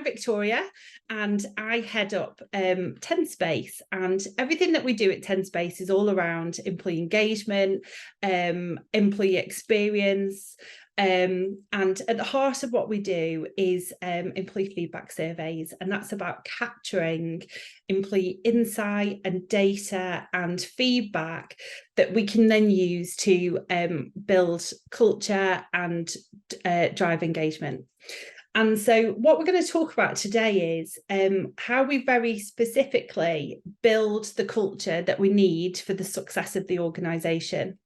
I'm Victoria, and I head up TenSpace, and everything that we do at TenSpace is all around employee engagement, employee experience, and at the heart of what we do is employee feedback surveys, and that's about capturing employee insight and data and feedback that we can then use to build culture and drive engagement. And so what we're going to talk about today is how we very specifically build the culture that we need for the success of the organisation.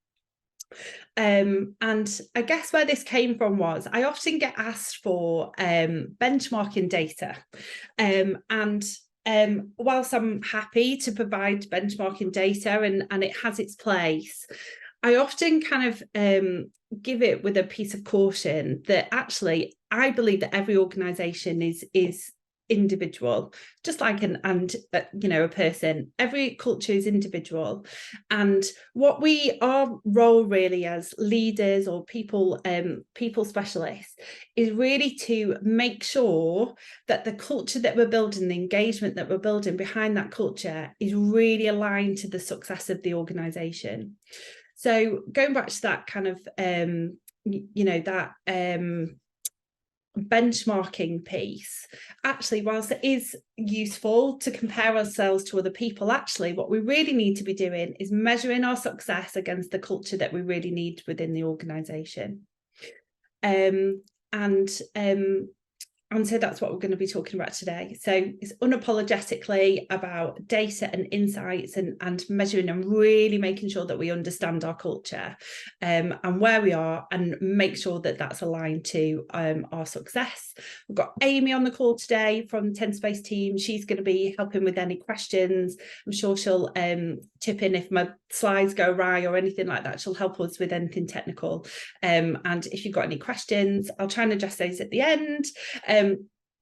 And I guess where this came from was I often get asked for benchmarking data. Whilst I'm happy to provide benchmarking data and it has its place, I often kind of give it with a piece of caution that actually I believe that every organisation is individual, just like a person. Every culture is individual, and our role really as leaders or people specialists is really to make sure that the culture that we're building, the engagement that we're building behind that culture, is really aligned to the success of the organisation. So going back to that kind of benchmarking piece, actually, whilst it is useful to compare ourselves to other people, actually what we really need to be doing is measuring our success against the culture that we really need within the organisation. And so that's what we're going to be talking about today. So it's unapologetically about data and insights and measuring and really making sure that we understand our culture and where we are, and make sure that that's aligned to our success. We've got Amy on the call today from the TenSpace team. She's going to be helping with any questions. I'm sure she'll chip in if my slides go awry or anything like that. She'll help us with anything technical. And if you've got any questions, I'll try and address those at the end.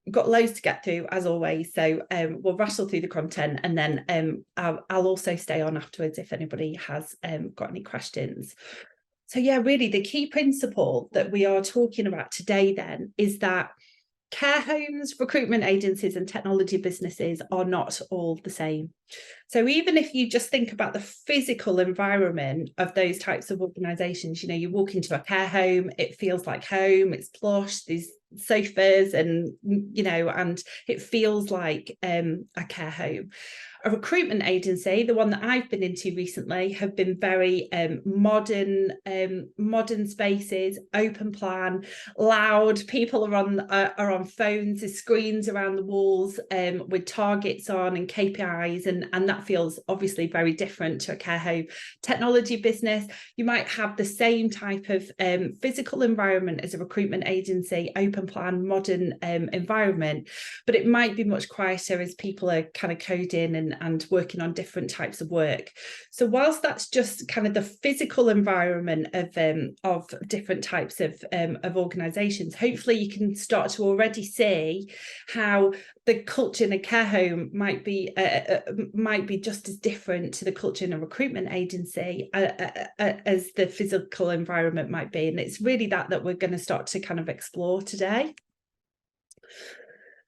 Got loads to get through as always, so we'll rattle through the content, and then I'll also stay on afterwards if anybody has got any questions. So yeah, really the key principle that we are talking about today then is that care homes, recruitment agencies and technology businesses are not all the same. So even if you just think about the physical environment of those types of organisations, you walk into a care home, it feels like home, it's plush, there's sofas and it feels like a care home. A recruitment agency, the one that I've been into recently, have been very modern spaces, open plan, loud. People are on phones, there's screens around the walls with targets on and KPIs, and that feels obviously very different to a care home. Technology business, you might have the same type of physical environment as a recruitment agency, open plan, modern environment, but it might be much quieter as people are kind of coding and working on different types of work. So whilst that's just kind of the physical environment of different types of organisations, hopefully you can start to already see how the culture in a care home might be just as different to the culture in a recruitment agency as the physical environment might be. And it's really that we're going to start to kind of explore today.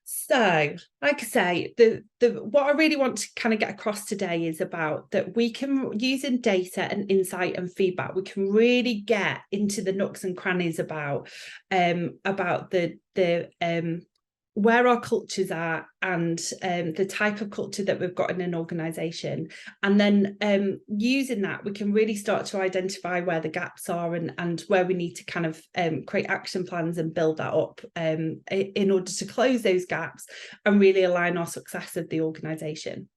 So, like I say, what I really want to kind of get across today is about that we can, using data and insight and feedback, we can really get into the nooks and crannies about where our cultures are and the type of culture that we've got in an organisation. And then using that, we can really start to identify where the gaps are and where we need to kind of create action plans and build that up in order to close those gaps and really align our success of the organisation.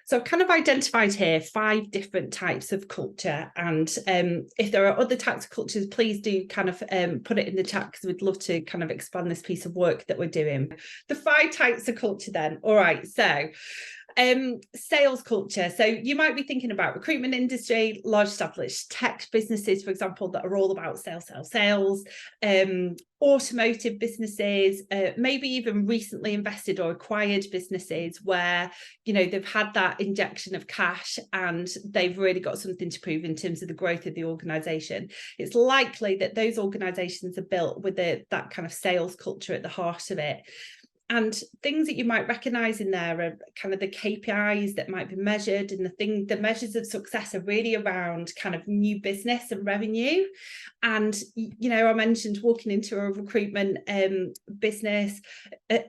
So I've kind of identified here 5 different types of culture, and if there are other types of cultures, please do kind of put it in the chat, because we'd love to kind of expand this piece of work that we're doing. The 5 types of culture then. All right, so sales culture. So you might be thinking about recruitment industry, large established tech businesses, for example, that are all about sales, automotive businesses, maybe even recently invested or acquired businesses where, they've had that injection of cash and they've really got something to prove in terms of the growth of the organisation. It's likely that those organisations are built with that kind of sales culture at the heart of it. And things that you might recognize in there are kind of the KPIs that might be measured, and the measures of success are really around kind of new business and revenue. And, you know, I mentioned walking into a recruitment business,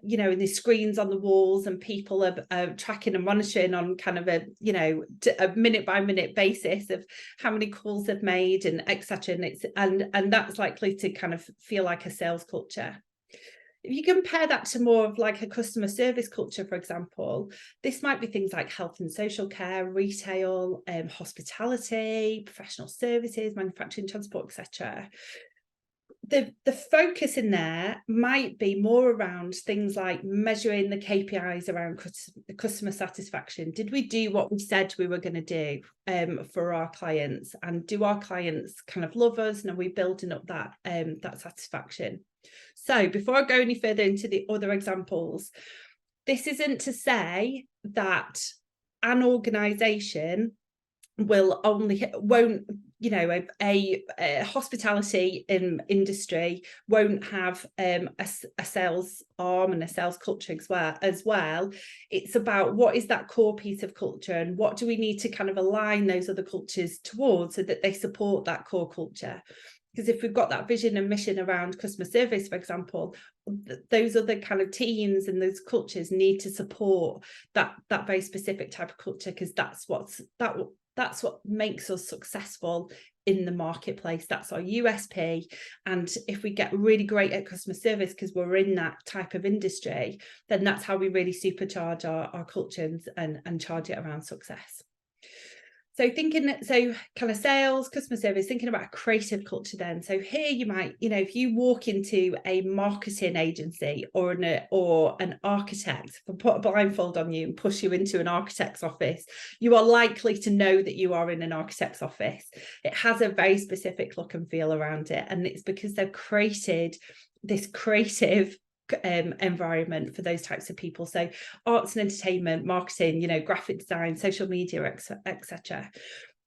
you know, and the screens on the walls, and people are tracking and monitoring on kind of a, you know, a minute by minute basis of how many calls they've made and etc. And that's likely to kind of feel like a sales culture. If you compare that to more of like a customer service culture, for example, this might be things like health and social care, retail, hospitality, professional services, manufacturing, transport, etc. The focus in there might be more around things like measuring the KPIs around customer satisfaction. Did we do what we said we were going to do for our clients? And do our clients kind of love us? And are we building up that satisfaction? So before I go any further into the other examples, this isn't to say that an organisation won't, you know, a hospitality industry won't have a sales arm and a sales culture as well. It's about what is that core piece of culture, and what do we need to kind of align those other cultures towards so that they support that core culture. Because if we've got that vision and mission around customer service, for example, those other kind of teams and those cultures need to support that very specific type of culture, because that's what makes us successful in the marketplace. That's our USP. And if we get really great at customer service because we're in that type of industry, then that's how we really supercharge our cultures and charge it around success. So kind of sales, customer service, thinking about a creative culture then. So here you might, you know, if you walk into a marketing agency or an architect, if I put a blindfold on you and push you into an architect's office, you are likely to know that you are in an architect's office. It has a very specific look and feel around it. And it's because they've created this creative environment for those types of people. So arts and entertainment, marketing, you know, graphic design, social media, etc.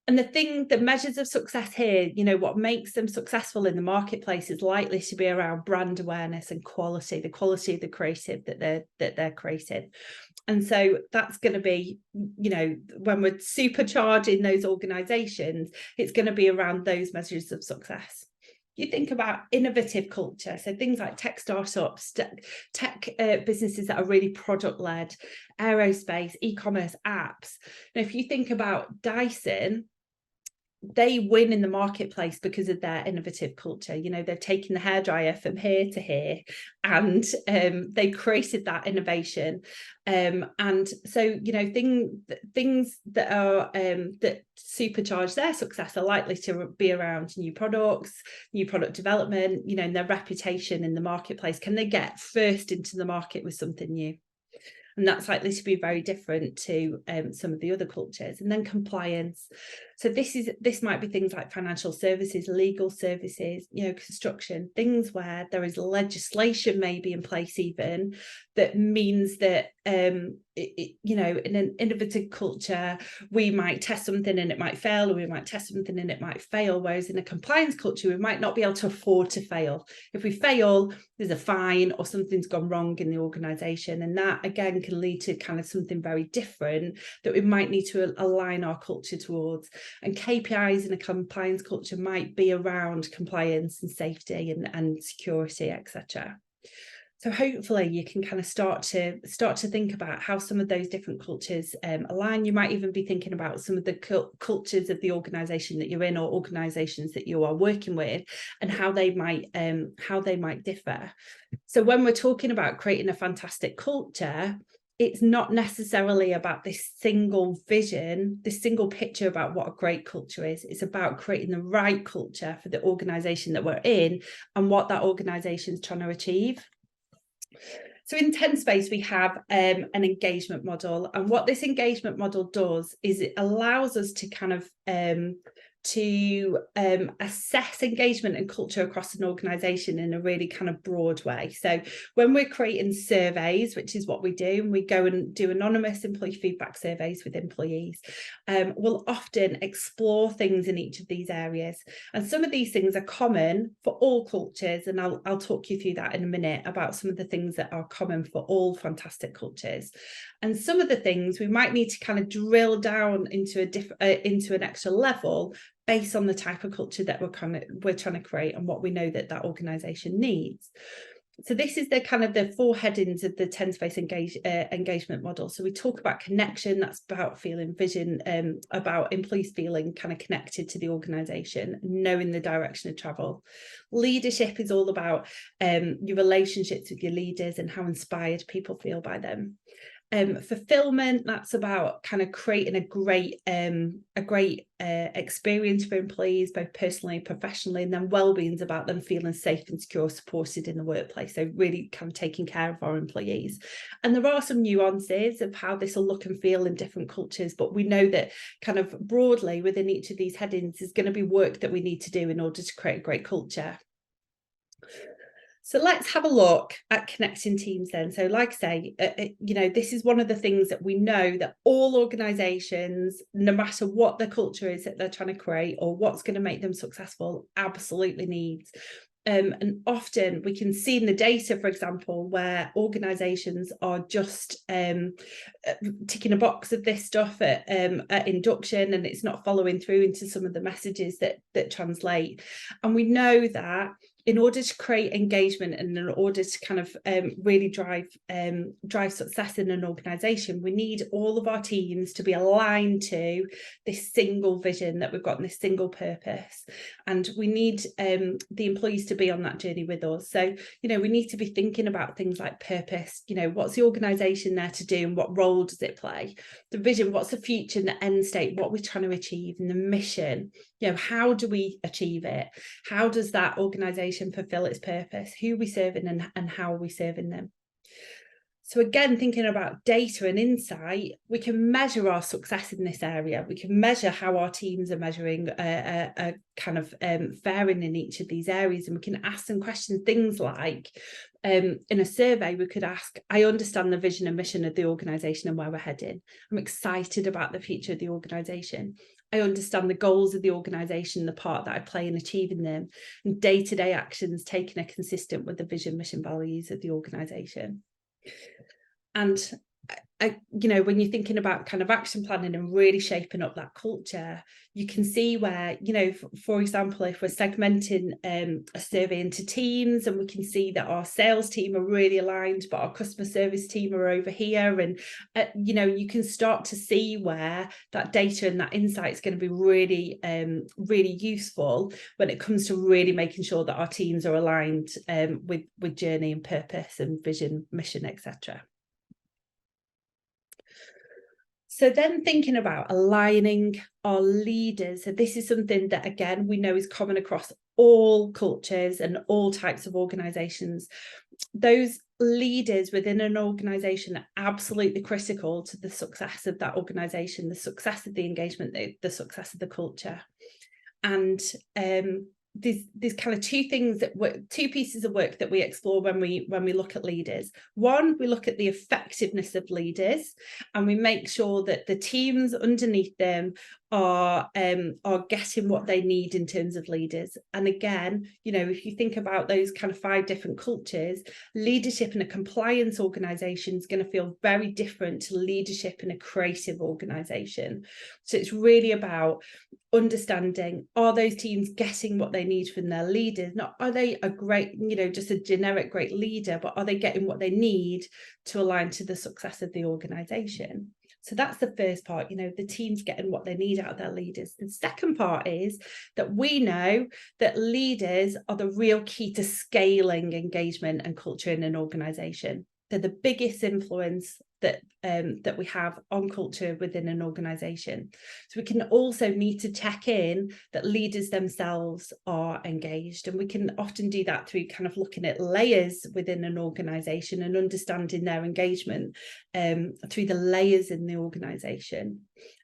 And the measures of success here, you know, what makes them successful in the marketplace is likely to be around brand awareness and quality, the quality of the creative that they're creating. And so that's going to be, you know, when we're supercharging those organizations, it's going to be around those measures of success. You think about innovative culture, so things like tech startups, tech businesses that are really product-led, aerospace, e-commerce, apps. Now, if you think about Dyson, they win in the marketplace because of their innovative culture. You know, they've taken the hairdryer from here to here, and they created that innovation. And so, you know, things that are that supercharge their success are likely to be around new products, new product development, you know, and their reputation in the marketplace. Can they get first into the market with something new? And that's likely to be very different to some of the other cultures. And then compliance. So this might be things like financial services, legal services, you know, construction, things where there is legislation maybe in place even that means that, you know, in an innovative culture, we might test something and it might fail, or we might test something and it might fail. Whereas in a compliance culture, we might not be able to afford to fail. If we fail, there's a fine or something's gone wrong in the organisation. And that, again, can lead to kind of something very different that we might need to align our culture towards. And KPIs in a compliance culture might be around compliance and safety and security, etc. So hopefully you can kind of start to think about how some of those different cultures align. You might even be thinking about some of the cultures of the organisation that you're in, or organisations that you are working with, and how they might differ. So when we're talking about creating a fantastic culture, it's not necessarily about this single vision, this single picture about what a great culture is. It's about creating the right culture for the organisation that we're in and what that organisation is trying to achieve. So in TenSpace, we have an engagement model. And what this engagement model does is it allows us to kind of to assess engagement and culture across an organisation in a really kind of broad way. So when we're creating surveys, which is what we do, and we go and do anonymous employee feedback surveys with employees, we'll often explore things in each of these areas. And some of these things are common for all cultures, and I'll talk you through that in a minute about some of the things that are common for all fantastic cultures. And some of the things we might need to kind of drill down into into an extra level based on the type of culture that we're trying to create and what we know that organisation needs. So this is the kind of the four headings of the 10 space engagement model. So we talk about connection, that's about feeling vision, about employees feeling kind of connected to the organisation, knowing the direction of travel. Leadership is all about your relationships with your leaders and how inspired people feel by them. Fulfillment, that's about kind of creating a great experience for employees, both personally and professionally. And then well-being is about them feeling safe and secure, supported in the workplace. So really kind of taking care of our employees. And there are some nuances of how this will look and feel in different cultures, but we know that kind of broadly within each of these headings is going to be work that we need to do in order to create a great culture. So let's have a look at connecting teams then. So like I say, this is one of the things that we know that all organisations, no matter what the culture is that they're trying to create or what's going to make them successful, absolutely needs. And often we can see in the data, for example, where organisations are just ticking a box of this stuff at induction, and it's not following through into some of the messages that translate. And we know that in order to create engagement and in order to kind of really drive success in an organisation, we need all of our teams to be aligned to this single vision that we've got and this single purpose. And we need the employees to be on that journey with us. So, we need to be thinking about things like purpose. What's the organisation there to do and what role does it play? The vision, what's the future and the end state, what we're trying to achieve, and the mission. How do we achieve it? How does that organisation fulfill its purpose? Who are we serving and how are we serving them? So again, thinking about data and insight, we can measure our success in this area. We can measure how our teams are measuring kind of faring in each of these areas. And we can ask them questions, things like, in a survey, we could ask, I understand the vision and mission of the organisation and where we're heading. I'm excited about the future of the organisation. I understand the goals of the organisation, the part that I play in achieving them, and day-to-day actions taken are consistent with the vision, mission, values of the organisation. And when you're thinking about kind of action planning and really shaping up that culture, you can see where, for example, if we're segmenting a survey into teams, and we can see that our sales team are really aligned, but our customer service team are over here. And, you can start to see where that data and that insight is going to be really, really useful when it comes to really making sure that our teams are aligned with journey and purpose and vision, mission, etc. So then thinking about aligning our leaders. So this is something that, again, we know is common across all cultures and all types of organisations. Those leaders within an organisation are absolutely critical to the success of that organisation, the success of the engagement, the success of the culture. And there's kind of two pieces of work that we explore when we look at leaders. One, we look at the effectiveness of leaders, and we make sure that the teams underneath them are getting what they need in terms of leaders. And again, if you think about those kind of 5 different cultures, leadership in a compliance organisation is going to feel very different to leadership in a creative organisation. So it's really about understanding, are those teams getting what they need from their leaders? Not are they a great, just a generic great leader, but are they getting what they need to align to the success of the organisation? So that's the first part, the team's getting what they need out of their leaders. The second part is that we know that leaders are the real key to scaling engagement and culture in an organisation. They're the biggest influence that that we have on culture within an organization. So we can also need to check in that leaders themselves are engaged, and we can often do that through kind of looking at layers within an organization and understanding their engagement through the layers in the organization,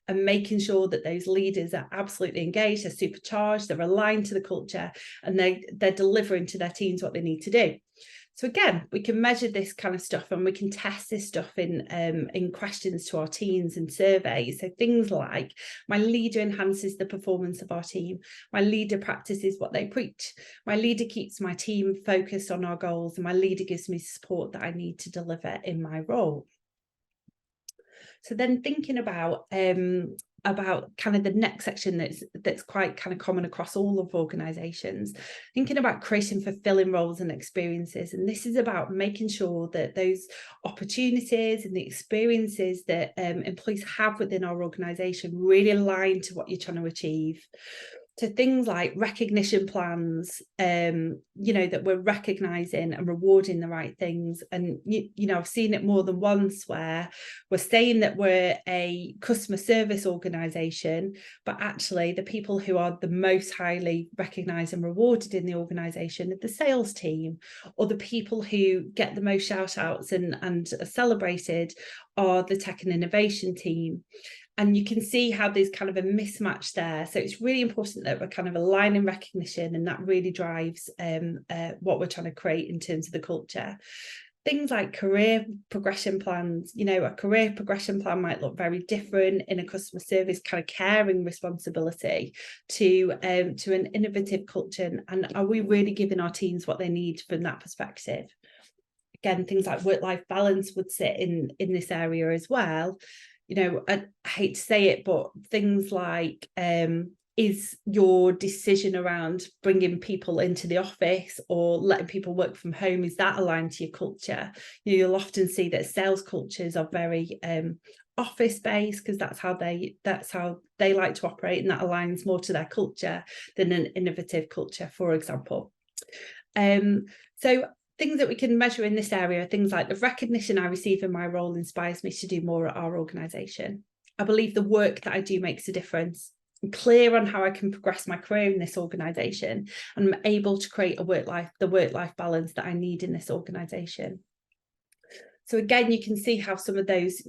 and making sure that those leaders are absolutely engaged, they're supercharged, they're aligned to the culture, and they're delivering to their teams what they need to do. So again, we can measure this kind of stuff, and we can test this stuff in questions to our teams and surveys. So things like, my leader enhances the performance of our team. My leader practices what they preach. My leader keeps my team focused on our goals, and my leader gives me support that I need to deliver in my role. So then thinking about kind of the next section that's quite kind of common across all of organizations, thinking about creating fulfilling roles and experiences. And this is about making sure that those opportunities and the experiences that employees have within our organization really align to what you're trying to achieve. So things like recognition plans, that we're recognizing and rewarding the right things. And, I've seen it more than once where we're saying that we're a customer service organization, but actually the people who are the most highly recognized and rewarded in the organization are the sales team, or the people who get the most shout outs and are celebrated are the tech and innovation team. And you can see how there's kind of a mismatch there. So it's really important that we're kind of aligning recognition, and that really drives what we're trying to create in terms of the culture. Things like career progression plans, a career progression plan might look very different in a customer service kind of caring responsibility to an innovative culture. And are we really giving our teams what they need from that perspective? Again, things like work-life balance would sit in this area as well. I hate to say it, but things like, is your decision around bringing people into the office or letting people work from home, is that aligned to your culture? You'll often see that sales cultures are very office-based, because that's how they like to operate, and that aligns more to their culture than an innovative culture, for example. So things that we can measure in this area are things like the recognition I receive in my role inspires me to do more at our organisation. I believe the work that I do makes a difference. I'm clear on how I can progress my career in this organisation, and I'm able to create the work-life balance that I need in this organisation. So again, you can see how some of those,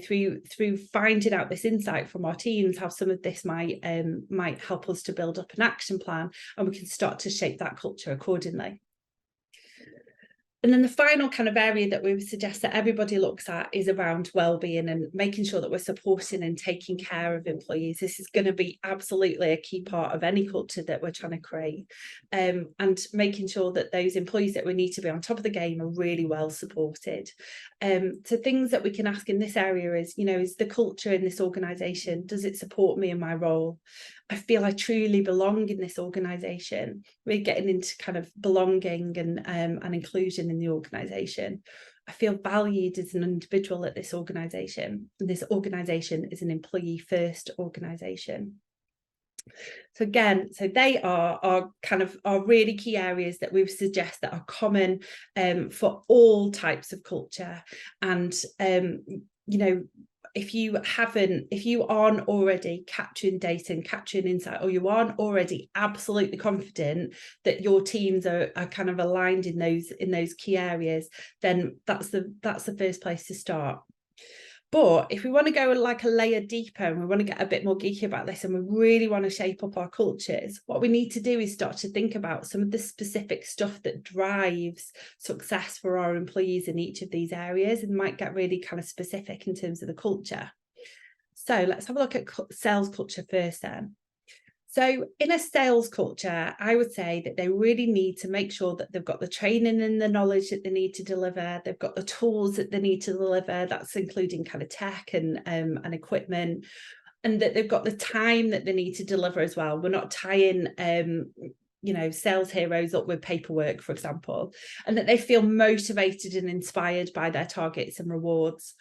through finding out this insight from our teams, how some of this might help us to build up an action plan, and we can start to shape that culture accordingly. And then the final kind of area that we would suggest that everybody looks at is around well-being and making sure that we're supporting and taking care of employees. This is going to be absolutely a key part of any culture that we're trying to create, and making sure that those employees that we need to be on top of the game are really well supported. So things that we can ask in this area is, is the culture in this organisation, does it support me in my role? I feel I truly belong in this organisation. We're getting into kind of belonging and inclusion in the organisation. I feel valued as an individual at this organisation, and this organisation is an employee-first organisation. So again, they are really key areas that we would suggest that are common for all types of culture. And if you aren't already capturing data and capturing insight, or you aren't already absolutely confident that your teams are kind of aligned in those key areas, then that's the first place to start. But if we want to go like a layer deeper, and we want to get a bit more geeky about this, and we really want to shape up our cultures, what we need to do is start to think about some of the specific stuff that drives success for our employees in each of these areas, and might get really kind of specific in terms of the culture. So let's have a look at sales culture first then. So in a sales culture, I would say that they really need to make sure that they've got the training and the knowledge that they need to deliver. They've got the tools that they need to deliver. That's including kind of tech and equipment, and that they've got the time that they need to deliver as well. We're not tying sales heroes up with paperwork, for example, and that they feel motivated and inspired by their targets and rewards.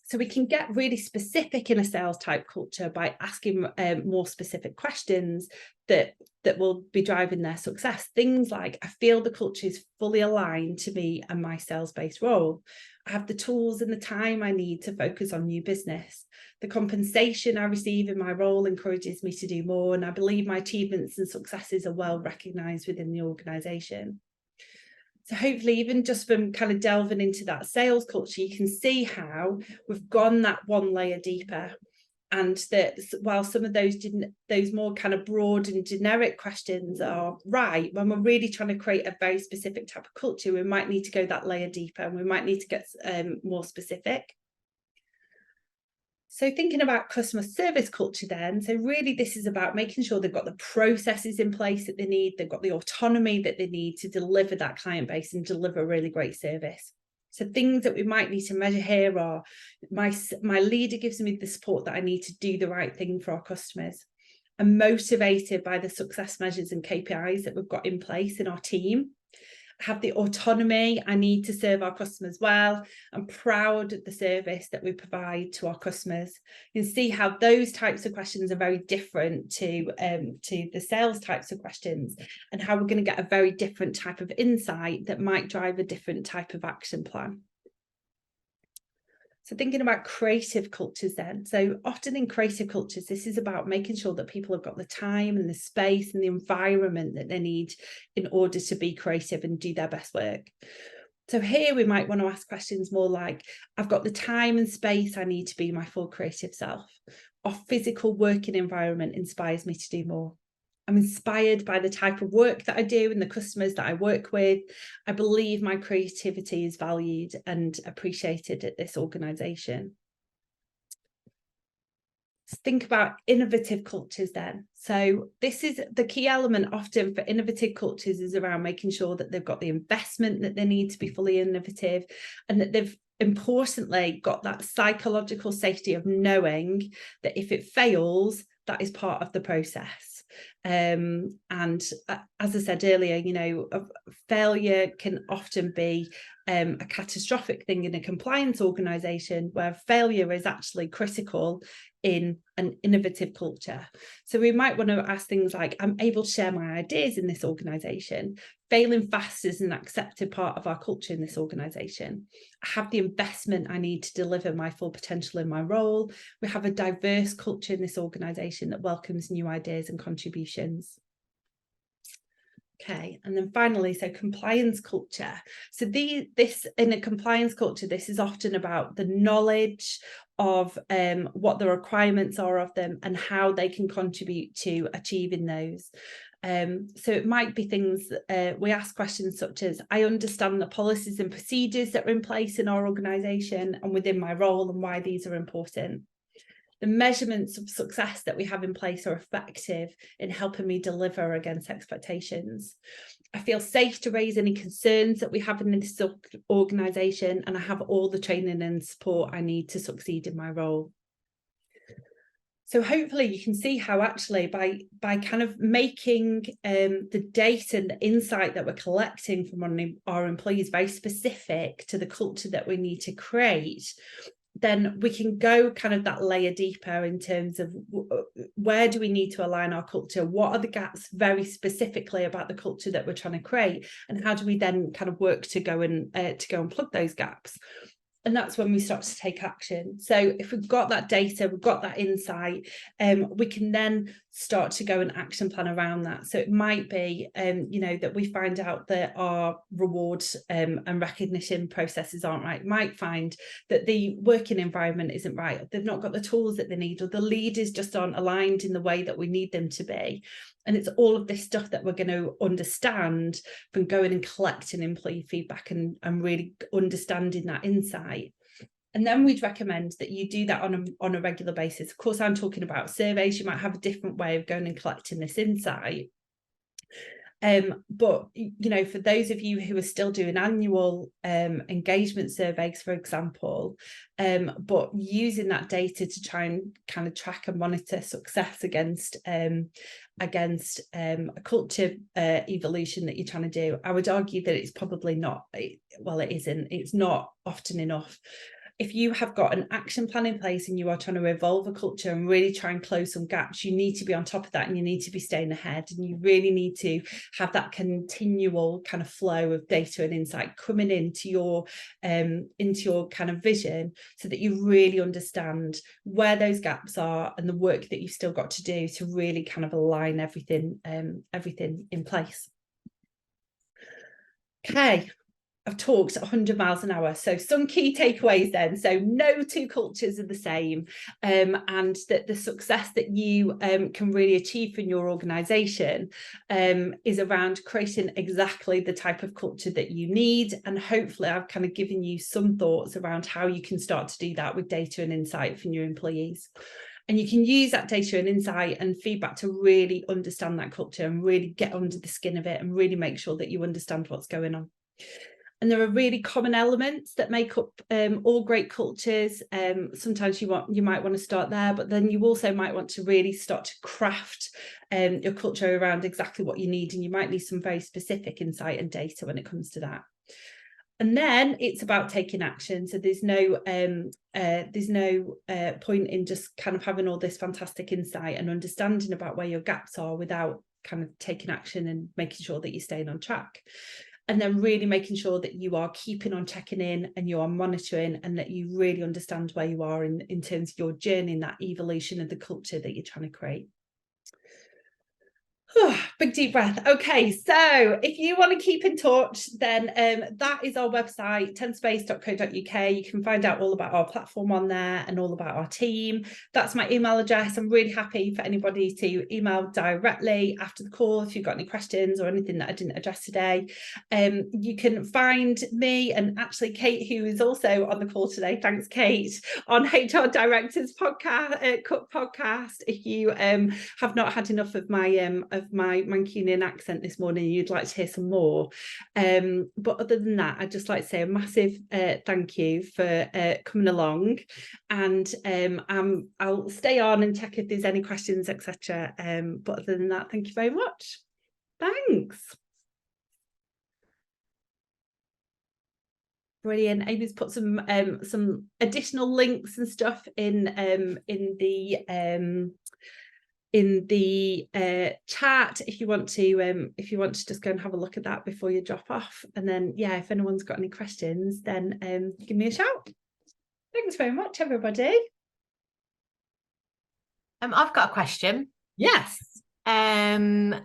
So we can get really specific in a sales type culture by asking more specific questions that will be driving their success. Things like, I feel the culture is fully aligned to me and my sales-based role. I have the tools and the time I need to focus on new business. The compensation I receive in my role encourages me to do more, and I believe my achievements and successes are well recognised within the organisation. So hopefully, even just from kind of delving into that sales culture, you can see how we've gone that one layer deeper. And that while some of those more kind of broad and generic questions are right, when we're really trying to create a very specific type of culture, we might need to go that layer deeper, and we might need to get more specific. So thinking about customer service culture then, so really this is about making sure they've got the processes in place that they need, they've got the autonomy that they need to deliver that client base and deliver really great service. So things that we might need to measure here are my leader gives me the support that I need to do the right thing for our customers. I'm motivated by the success measures and KPIs that we've got in place in our team. Have the autonomy I need to serve our customers well. I'm proud of the service that we provide to our customers. You can see how those types of questions are very different to the sales types of questions, and how we're going to get a very different type of insight that might drive a different type of action plan. So thinking about creative cultures then. So often in creative cultures, this is about making sure that people have got the time and the space and the environment that they need in order to be creative and do their best work. So here we might want to ask questions more like, I've got the time and space I need to be my full creative self. Our physical working environment inspires me to do more. I'm inspired by the type of work that I do and the customers that I work with. I believe my creativity is valued and appreciated at this organisation. Let's think about innovative cultures then. So this is the key element often for innovative cultures, is around making sure that they've got the investment that they need to be fully innovative, and that they've importantly got that psychological safety of knowing that if it fails, that is part of the process. And as I said earlier, you know, failure can often be a catastrophic thing in a compliance organisation, where failure is actually critical in an innovative culture. So we might want to ask things like, I'm able to share my ideas in this organisation. Failing fast is an accepted part of our culture in this organisation. I have the investment I need to deliver my full potential in my role. We have a diverse culture in this organisation that welcomes new ideas and contributions. Okay, and then finally, so compliance culture. So this in a compliance culture, this is often about the knowledge of what the requirements are of them and how they can contribute to achieving those. So it might be things, we ask questions such as, I understand the policies and procedures that are in place in our organisation and within my role, and why these are important. The measurements of success that we have in place are effective in helping me deliver against expectations. I feel safe to raise any concerns that we have in this organisation, and I have all the training and support I need to succeed in my role. So hopefully you can see how actually by kind of making the data and the insight that we're collecting from our employees very specific to the culture that we need to create, then we can go kind of that layer deeper in terms of where do we need to align our culture? What are the gaps very specifically about the culture that we're trying to create? And how do we then kind of work to go and plug those gaps? And that's when we start to take action. So if we've got that data, we've got that insight, we can then start to go an action plan around that. So it might be, you know, that we find out that our rewards and recognition processes aren't right. Might find that the working environment isn't right. They've not got the tools that they need, or the leaders just aren't aligned in the way that we need them to be. And it's all of this stuff that we're going to understand from going and collecting employee feedback and really understanding that insight. And then we'd recommend that you do that on a regular basis. Of course, I'm talking about surveys. You might have a different way of going and collecting this insight. But, you know, for those of you who are still doing annual engagement surveys, for example, but using that data to try and kind of track and monitor success against a culture evolution that you're trying to do, I would argue that it's probably not, well, it isn't, it's not often enough. if you have got an action plan in place and you are trying to evolve a culture and really try and close some gaps, you need to be on top of that, and you need to be staying ahead, and you really need to have that continual kind of flow of data and insight coming into your kind of vision, so that you really understand where those gaps are and the work that you've still got to do to really kind of align everything in place. Okay, I've talked 100 miles an hour. So some key takeaways then. So no two cultures are the same, and that the success that you can really achieve in your organisation is around creating exactly the type of culture that you need. And hopefully I've kind of given you some thoughts around how you can start to do that with data and insight from your employees. And you can use that data and insight and feedback to really understand that culture and really get under the skin of it and really make sure that you understand what's going on. And there are really common elements that make up all great cultures. Sometimes you might want to start there, but then you also might want to really start to craft your culture around exactly what you need. And you might need some very specific insight and data when it comes to that. And then it's about taking action. So there's no point in just kind of having all this fantastic insight and understanding about where your gaps are without kind of taking action and making sure that you're staying on track. And then really making sure that you are keeping on checking in and you are monitoring, and that you really understand where you are in terms of your journey and that evolution of the culture that you're trying to create. Big deep breath. Okay, so if you want to keep in touch, then that is our website, 10space.co.uk. You can find out all about our platform on there and all about our team. That's my email address. I'm really happy for anybody to email directly after the call if you've got any questions or anything that I didn't address today. You can find me and actually Kate, who is also on the call today. Thanks, Kate, on HR Directors podcast. If you have not had enough of my Mancunian accent this morning, you'd like to hear some more, but other than that, I'd just like to say a massive thank you for coming along, and I'll stay on and check if there's any questions, etc. But other than that, thank you very much. Thanks. Brilliant. Amy's put some additional links and stuff in the chat if you want to just go and have a look at that before you drop off. And then if anyone's got any questions, then give me a shout. Thanks very much, everybody. I've got a question. Yes. When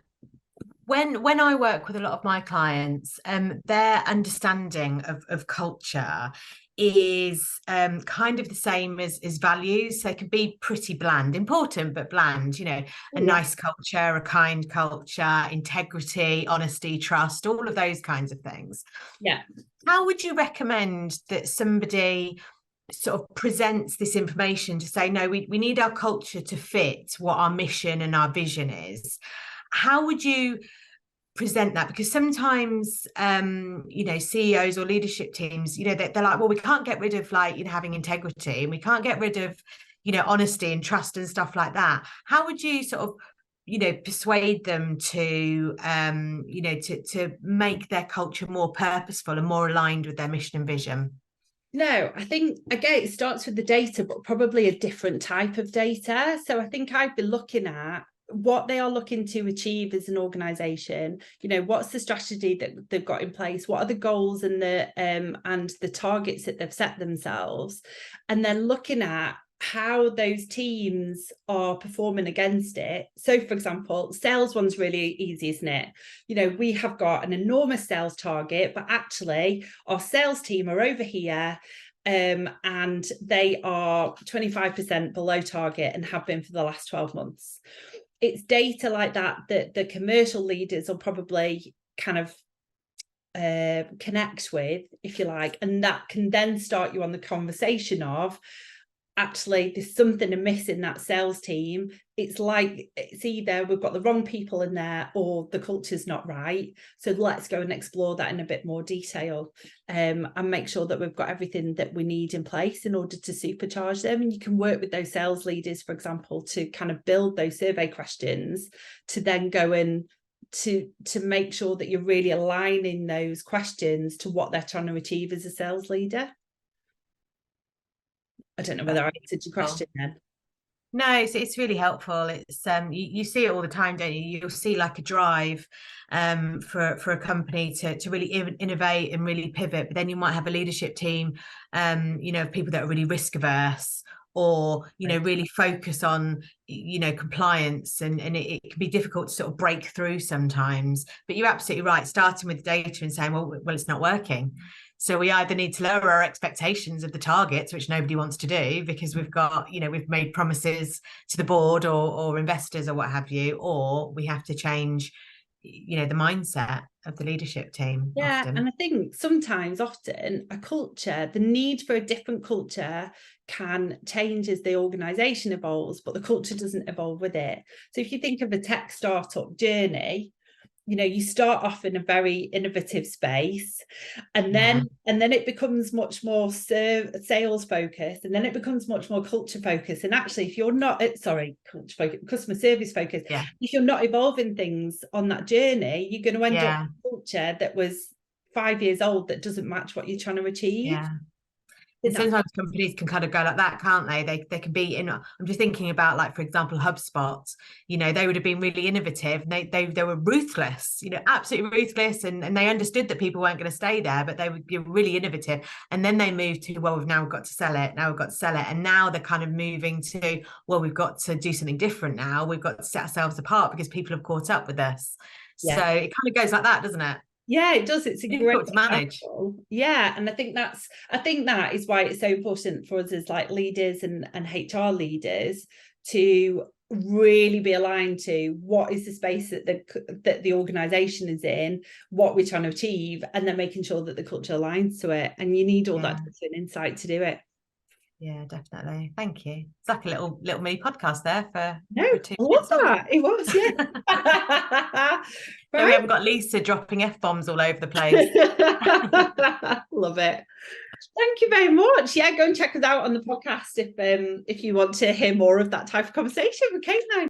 I work with a lot of my clients, their understanding of culture is kind of the same as values. So they can be pretty bland, important but bland, a nice culture, a kind culture, integrity, honesty, trust, all of those kinds of things. Yeah. How would you recommend that somebody sort of presents this information to say, no, we need our culture to fit what our mission and our vision is? How would you present that? Because sometimes CEOs or leadership teams, they're like, well, we can't get rid of having integrity, and we can't get rid of honesty and trust and stuff like that. How would you sort of persuade them to to make their culture more purposeful and more aligned with their mission and vision? No, I think, again, it starts with the data, but probably a different type of data. So I think I'd be looking at what they are looking to achieve as an organization. What's the strategy that they've got in place? What are the goals and the targets that they've set themselves? And then looking at how those teams are performing against it. So, for example, sales one's really easy, isn't it? We have got an enormous sales target, but actually our sales team are over here, and they are 25% below target and have been for the last 12 months. It's data like that the commercial leaders will probably kind of connect with, if you like, and that can then start you on the conversation of, actually, there's something amiss in that sales team. It's either we've got the wrong people in there or the culture's not right. So let's go and explore that in a bit more detail, and make sure that we've got everything that we need in place in order to supercharge them. And you can work with those sales leaders, for example, to kind of build those survey questions to then go in to make sure that you're really aligning those questions to what they're trying to achieve as a sales leader. I don't know whether I answered your question then. No, it's really helpful. It's you see it all the time, don't you? You'll see like a drive for a company to really innovate and really pivot, but then you might have a leadership team of people that are really risk averse, or really focus on compliance, and it can be difficult to sort of break through sometimes. But you're absolutely right, starting with data and saying, well, it's not working. So we either need to lower our expectations of the targets, which nobody wants to do because we've got, we've made promises to the board or investors or what have you, or we have to change, the mindset of the leadership team. Yeah, often. and I think often a culture, the need for a different culture can change as the organization evolves, but the culture doesn't evolve with it. So if you think of a tech startup journey, you start off in a very innovative space, and then it becomes much more sales focused, and then it becomes much more culture focused. And actually, if you're not culture focused, customer service focused, if you're not evolving things on that journey, you're going to end up with a culture that was 5 years old that doesn't match what you're trying to achieve. Sometimes companies can kind of go like that, can't they? They can be in. I'm just thinking about, like, for example, HubSpot. They would have been really innovative. They were ruthless, absolutely ruthless, and they understood that people weren't going to stay there, but they would be really innovative. And then they moved to, well, we've got to sell it. And now they're kind of moving to, well, we've got to do something different now. We've got to set ourselves apart because people have caught up with us. So it kind of goes like that, doesn't it? Yeah, it does. It's a great to manage. Example. Yeah, and I think that is why it's so important for us as like leaders and HR leaders to really be aligned to what is the space that the organization is in, what we're trying to achieve, and then making sure that the culture aligns to it. And you need all that insight to do it. Yeah, definitely. Thank you. It's like a little mini podcast there for I love that. It was, yeah. So we haven't got Lisa dropping F-bombs all over the place. Love it. Thank you very much. Yeah, go and check us out on the podcast if you want to hear more of that type of conversation with Kate now.